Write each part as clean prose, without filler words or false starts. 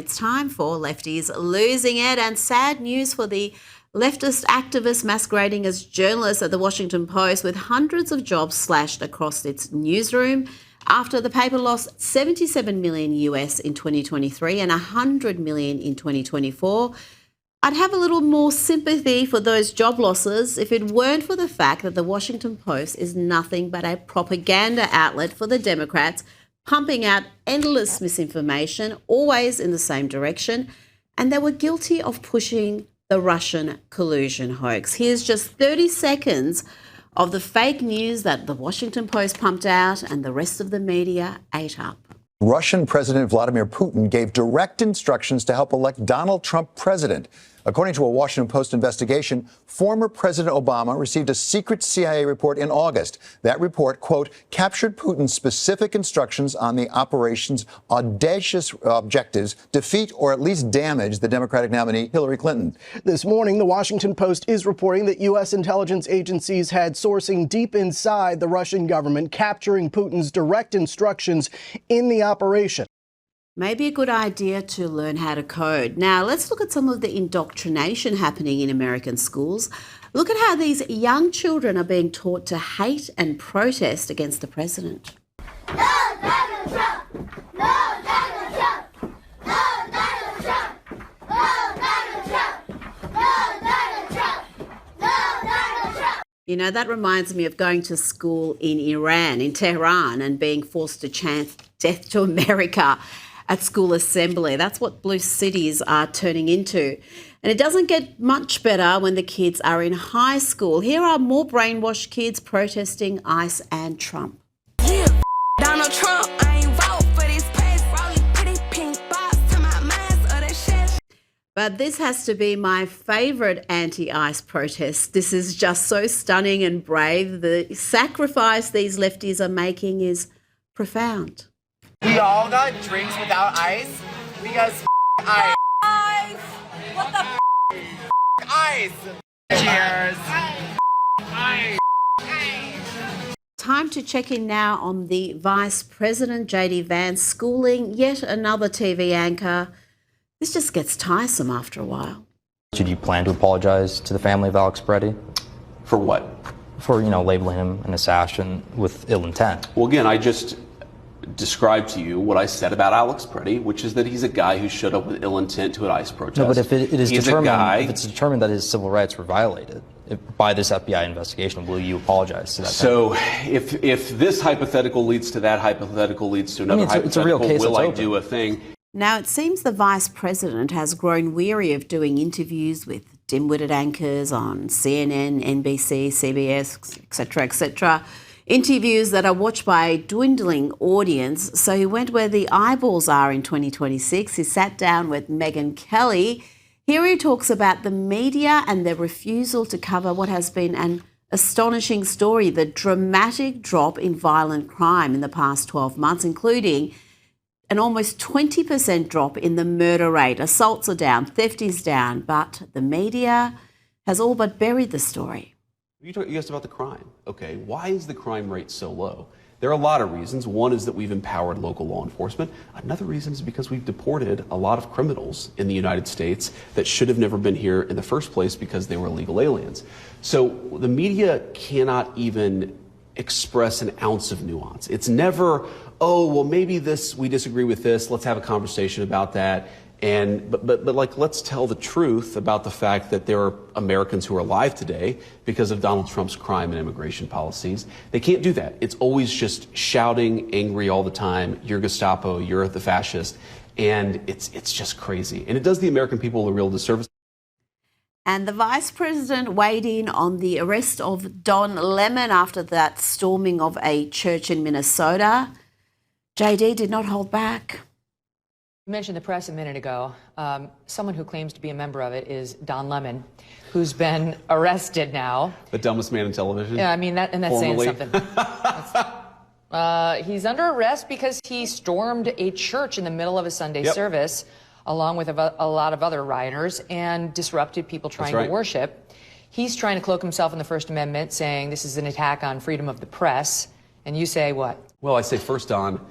It's time for Lefties Losing It, and sad news for the leftist activists masquerading as journalists at the Washington Post, with hundreds of jobs slashed across its newsroom after the paper lost $77 million US in 2023 and $100 million in 2024. I'd have a little more sympathy for those job losses if it weren't for the fact that the Washington Post is nothing but a propaganda outlet for the Democrats, pumping out endless misinformation, always in the same direction, and they were guilty of pushing the Russian collusion hoax. Here's just 30 seconds of the fake news that the Washington Post pumped out and the rest of the media ate up. Russian President Vladimir Putin gave direct instructions to help elect Donald Trump president. According to a Washington Post investigation, former President Obama received a secret CIA report in August. That report, quote, captured Putin's specific instructions on the operation's audacious objectives, defeat or at least damage the Democratic nominee Hillary Clinton. This morning, the Washington Post is reporting that U.S. intelligence agencies had sourcing deep inside the Russian government, capturing Putin's direct instructions in the operation. Maybe a good idea to learn how to code. Now, let's look at some of the indoctrination happening in American schools. Look at how these young children are being taught to hate and protest against the president. No Donald Trump! No Donald Trump! No Donald Trump! No Donald Trump! No Donald Trump! No Donald Trump! You know, that reminds me of going to school in Iran, in Tehran, and being forced to chant "Death to America" at school assembly. That's what blue cities are turning into. And it doesn't get much better when the kids are in high school. Here are more brainwashed kids protesting ICE and Trump. Yeah, Donald Trump, I ain't vote for this page, rolling pretty pink box to my minds of that shit. But this has to be my favourite anti-ICE protest. This is just so stunning and brave. The sacrifice these lefties are making is profound. We all got drinks without ice because ice. Ice! What the Ice! Cheers! Ice! Time to check in now on the Vice President, J.D. Vance, schooling yet another TV anchor. This just gets tiresome after a while. Did you plan to apologize to the family of Alex Preddy? For what? For, labeling him an assassin with ill intent. Well, again, I just described to you what I said about Alex Preddy, which is that he's a guy who showed up with ill intent to an ICE protest. No, but if it's he's determined that his civil rights were violated by this FBI investigation, will you apologize to that? So if this hypothetical leads to that hypothetical leads to another hypothetical, it's a real case. Will I do a thing? Now, it seems the Vice President has grown weary of doing interviews with dim-witted anchors on CNN, NBC, CBS, etc., etc., interviews that are watched by a dwindling audience. So he went where the eyeballs are in 2026. He sat down with Megyn Kelly. Here he talks about the media and their refusal to cover what has been an astonishing story, the dramatic drop in violent crime in the past 12 months, including an almost 20% drop in the murder rate. Assaults are down, theft is down, but the media has all but buried the story. You asked about the crime. Okay, why is the crime rate so low? There are a lot of reasons. One is that we've empowered local law enforcement. Another reason is because we've deported a lot of criminals in the United States that should have never been here in the first place because they were illegal aliens. So the media cannot even express an ounce of nuance. It's never, oh, well, maybe we disagree with this. Let's have a conversation about that. But let's tell the truth about the fact that there are Americans who are alive today because of Donald Trump's crime and immigration policies. They can't do that. It's always just shouting, angry all the time. You're Gestapo, you're the fascist. And it's just crazy. And it does the American people a real disservice. And the Vice President weighed in on the arrest of Don Lemon after that storming of a church in Minnesota. JD did not hold back. You mentioned the press a minute ago. Someone who claims to be a member of it is Don Lemon, who's been arrested now. The dumbest man in television? Yeah, I mean, that's formally saying something. He's under arrest because he stormed a church in the middle of a Sunday service, along with a lot of other rioters, and disrupted people trying to worship. He's trying to cloak himself in the First Amendment, saying this is an attack on freedom of the press. And you say what? Well, I say first, Don,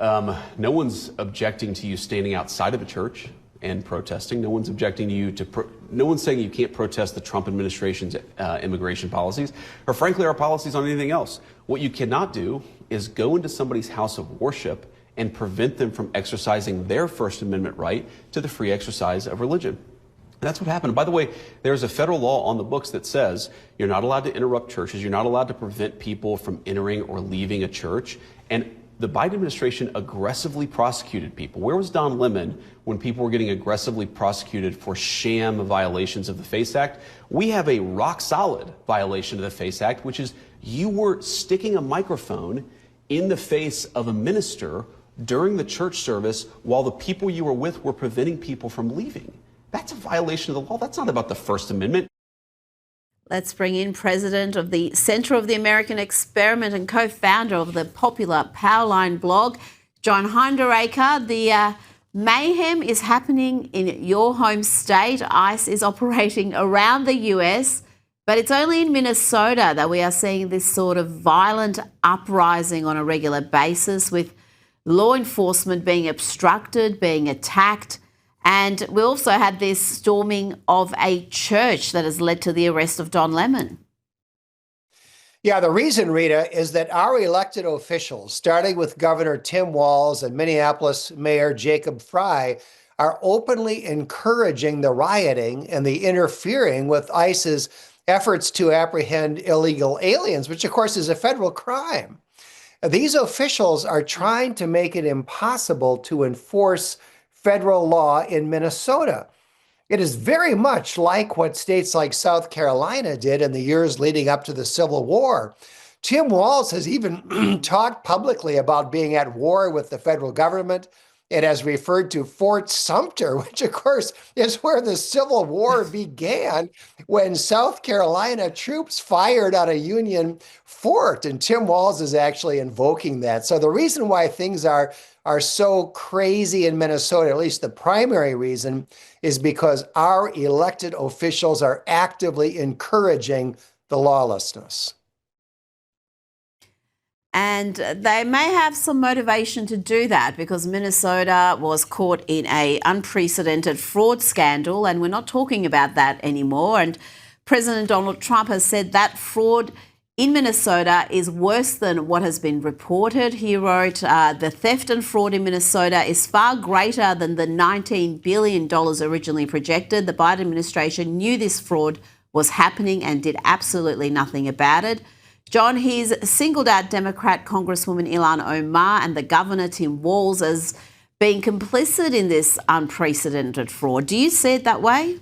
No one's objecting to you standing outside of a church and protesting. No one's objecting to you no one's saying you can't protest the Trump administration's immigration policies, or frankly, our policies on anything else. What you cannot do is go into somebody's house of worship and prevent them from exercising their First Amendment right to the free exercise of religion. And that's what happened. By the way, there's a federal law on the books that says you're not allowed to interrupt churches. You're not allowed to prevent people from entering or leaving a church. And the Biden administration aggressively prosecuted people. Where was Don Lemon when people were getting aggressively prosecuted for sham violations of the FACE Act? We have a rock solid violation of the FACE Act, which is you were sticking a microphone in the face of a minister during the church service while the people you were with were preventing people from leaving. That's a violation of the law. That's not about the First Amendment. Let's bring in president of the Center of the American Experiment and co-founder of the popular Powerline blog, John Hinderaker. The mayhem is happening in your home state. ICE is operating around the US, but it's only in Minnesota that we are seeing this sort of violent uprising on a regular basis, with law enforcement being obstructed, being attacked. And we also had this storming of a church that has led to the arrest of Don Lemon. Yeah, the reason, Rita, is that our elected officials, starting with Governor Tim Walz and Minneapolis Mayor Jacob Frey, are openly encouraging the rioting and the interfering with ICE's efforts to apprehend illegal aliens, which, of course, is a federal crime. These officials are trying to make it impossible to enforce federal law in Minnesota. It is very much like what states like South Carolina did in the years leading up to the Civil War. Tim Walz has even talked publicly about being at war with the federal government. It has referred to Fort Sumter, which, of course, is where the Civil War began, when South Carolina troops fired on a Union fort. And Tim Walz is actually invoking that. So the reason why things are so crazy in Minnesota, at least the primary reason, is because our elected officials are actively encouraging the lawlessness. And they may have some motivation to do that because Minnesota was caught in an unprecedented fraud scandal, and we're not talking about that anymore. And President Donald Trump has said that fraud in Minnesota is worse than what has been reported. He wrote, the theft and fraud in Minnesota is far greater than the $19 billion originally projected. The Biden administration knew this fraud was happening and did absolutely nothing about it. John, he's singled out Democrat Congresswoman Ilhan Omar and the governor, Tim Walz, as being complicit in this unprecedented fraud. Do you see it that way?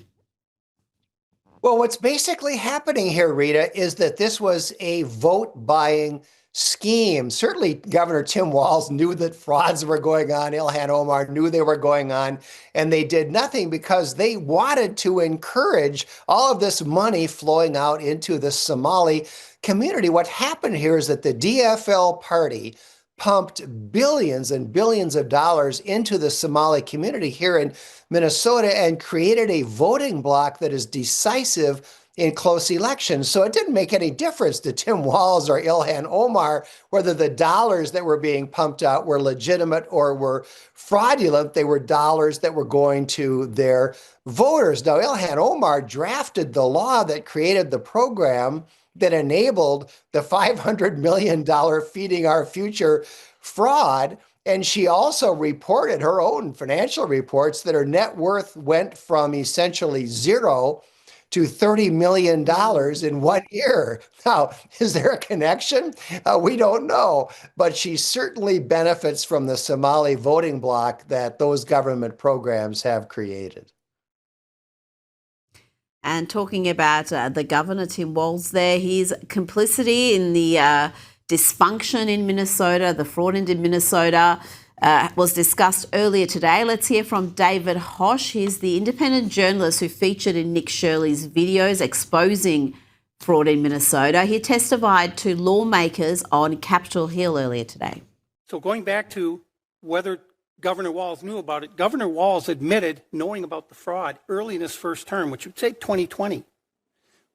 Well, what's basically happening here, Rita, is that this was a vote-buying scheme. Certainly, Governor Tim Walz knew that frauds were going on. Ilhan Omar knew they were going on, and they did nothing because they wanted to encourage all of this money flowing out into the Somali community. What happened here is that the DFL party pumped billions and billions of dollars into the Somali community here in Minnesota and created a voting bloc that is decisive in close elections. So it didn't make any difference to Tim Walz or Ilhan Omar whether the dollars that were being pumped out were legitimate or were fraudulent. They were dollars that were going to their voters. Now, Ilhan Omar drafted the law that created the program that enabled the $500 million Feeding Our Future fraud. And she also reported her own financial reports that her net worth went from essentially zero to $30 million in 1 year. Now, is there a connection? We don't know, but she certainly benefits from the Somali voting bloc that those government programs have created. And talking about the governor, Tim Walz there, his complicity in the dysfunction in Minnesota, the fraud in Minnesota, was discussed earlier today. Let's hear from David Hosh. He's the independent journalist who featured in Nick Shirley's videos exposing fraud in Minnesota. He testified to lawmakers on Capitol Hill earlier today. So going back to whether Governor Walz knew about it, Governor Walz admitted knowing about the fraud early in his first term, which would say 2020,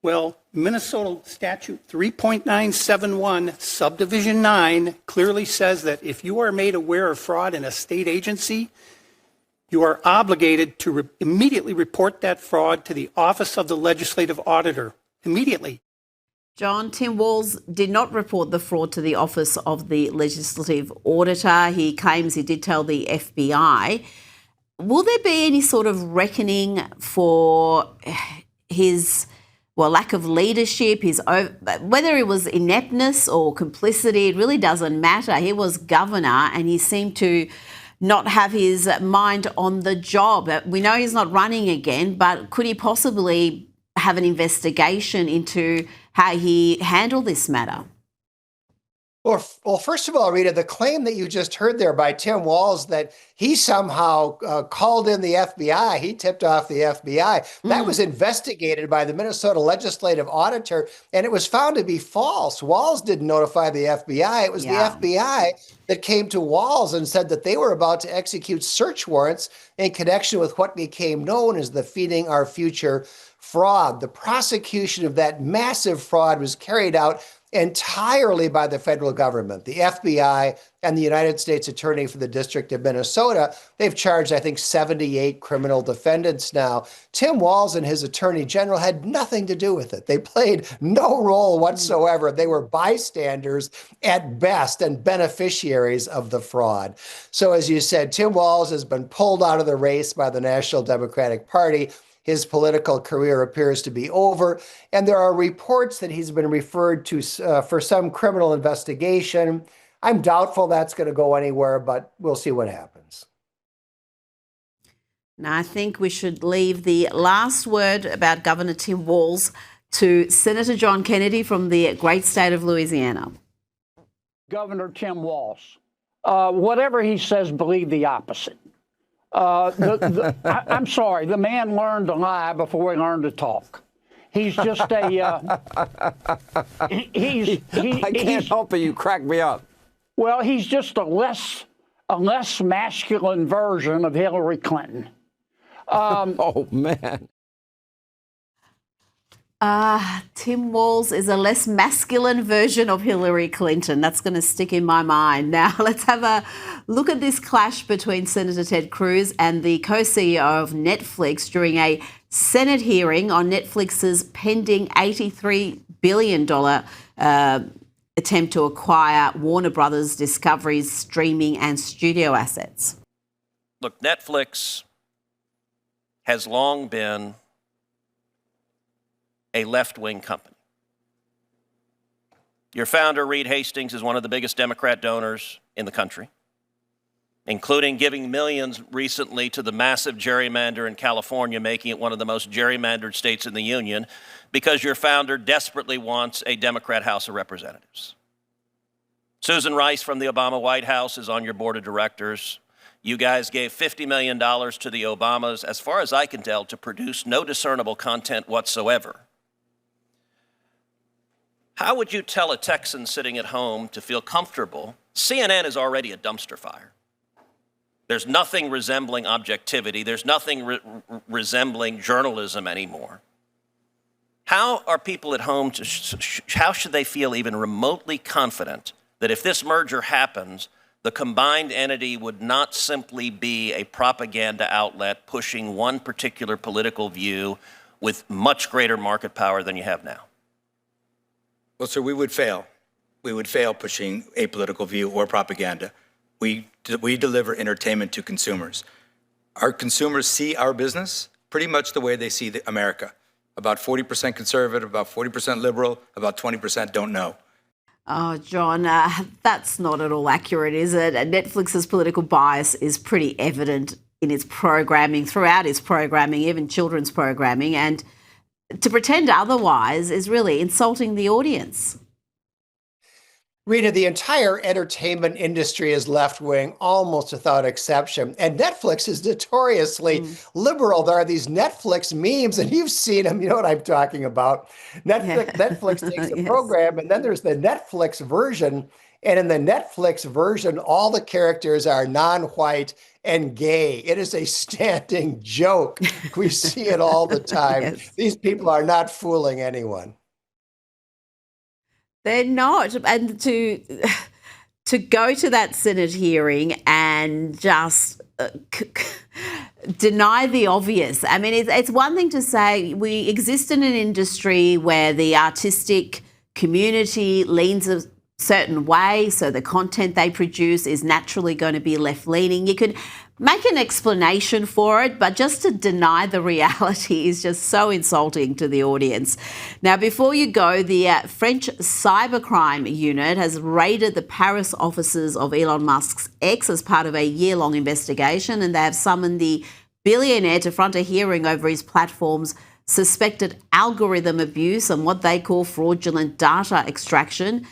Well, Minnesota statute 3.971 subdivision 9 clearly says that if you are made aware of fraud in a state agency, you are obligated to immediately report that fraud to the Office of the Legislative Auditor. Immediately. John, Tim Walz did not report the fraud to the Office of the Legislative Auditor. He claims he did tell the FBI. Will there be any sort of reckoning for his lack of leadership, whether it was ineptness or complicity? It really doesn't matter. He was governor and he seemed to not have his mind on the job. We know he's not running again, but could he possibly have an investigation into how he handled this matter? Well, first of all, Rita, the claim that you just heard there by Tim Walz that he somehow called in the FBI, he tipped off the FBI, that was investigated by the Minnesota Legislative Auditor, and it was found to be false. Walz didn't notify the FBI. It was the FBI that came to Walz and said that they were about to execute search warrants in connection with what became known as the Feeding Our Future fraud. The prosecution of that massive fraud was carried out entirely by the federal government, the FBI and the United States Attorney for the District of Minnesota. They've charged, I think, 78 criminal defendants now. Tim Walz and his Attorney General had nothing to do with it. They played no role whatsoever. They were bystanders at best and beneficiaries of the fraud. So as you said, Tim Walz has been pulled out of the race by the National Democratic Party. His political career appears to be over, and there are reports that he's been referred to for some criminal investigation. I'm doubtful that's going to go anywhere, but we'll see what happens. Now, I think we should leave the last word about Governor Tim Walz to Senator John Kennedy from the great state of Louisiana. Governor Tim Walz, whatever he says, believe the opposite. I'm sorry, the man learned to lie before he learned to talk. He's just a, I can't help it, you crack me up. Well, he's just a less masculine version of Hillary Clinton. Oh, man. Tim Walz is a less masculine version of Hillary Clinton. That's going to stick in my mind. Now, let's have a look at this clash between Senator Ted Cruz and the co-CEO of Netflix during a Senate hearing on Netflix's pending $83 billion attempt to acquire Warner Brothers Discovery's streaming and studio assets. Look, Netflix has long been a left-wing company. Your founder, Reed Hastings, is one of the biggest Democrat donors in the country, including giving millions recently to the massive gerrymander in California, making it one of the most gerrymandered states in the union, because your founder desperately wants a Democrat House of Representatives. Susan Rice from the Obama White House is on your board of directors. You guys gave $50 million to the Obamas, as far as I can tell, to produce no discernible content whatsoever. How would you tell a Texan sitting at home to feel comfortable? CNN is already a dumpster fire. There's nothing resembling objectivity. There's nothing resembling journalism anymore. How are people at home, how should they feel even remotely confident that if this merger happens, the combined entity would not simply be a propaganda outlet pushing one particular political view with much greater market power than you have now? Well, sir, we would fail. We would fail pushing a political view or propaganda. We deliver entertainment to consumers. Our consumers see our business pretty much the way they see America. About 40% conservative, about 40% liberal, about 20% don't know. Oh, John, that's not at all accurate, is it? Netflix's political bias is pretty evident in its programming, throughout its programming, even children's programming, and to pretend otherwise is really insulting the audience. Rita, the entire entertainment industry is left-wing, almost without exception. And Netflix is notoriously liberal. There are these Netflix memes, and you've seen them. You know what I'm talking about. Netflix takes a program, and then there's the Netflix version. And in the Netflix version, all the characters are non-white and gay. It is a standing joke. We see it all the time. Yes. These people are not fooling anyone. They're not. And to go to that Senate hearing and just deny the obvious. I mean, it's one thing to say we exist in an industry where the artistic community leans a certain way, so the content they produce is naturally going to be left-leaning. You could make an explanation for it, but just to deny the reality is just so insulting to the audience. Now, before you go, the French cybercrime unit has raided the Paris offices of Elon Musk's X as part of a year-long investigation, and they have summoned the billionaire to front a hearing over his platform's suspected algorithm abuse and what they call fraudulent data extraction.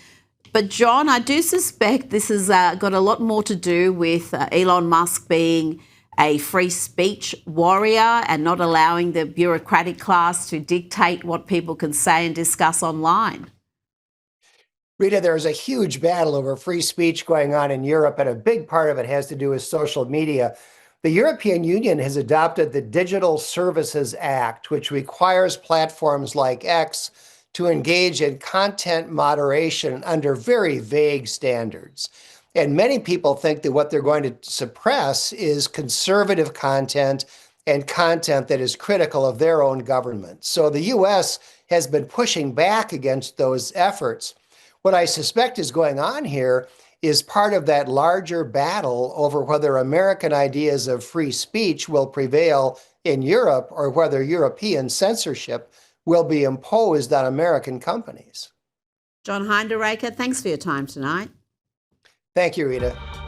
But John, I do suspect this has got a lot more to do with Elon Musk being a free speech warrior and not allowing the bureaucratic class to dictate what people can say and discuss online. Rita, there's a huge battle over free speech going on in Europe, and a big part of it has to do with social media. The European Union has adopted the Digital Services Act, which requires platforms like X to engage in content moderation under very vague standards. And many people think that what they're going to suppress is conservative content and content that is critical of their own government. So the US has been pushing back against those efforts. What I suspect is going on here is part of that larger battle over whether American ideas of free speech will prevail in Europe or whether European censorship will be imposed on American companies. John Hinderaker, thanks for your time tonight. Thank you, Rita.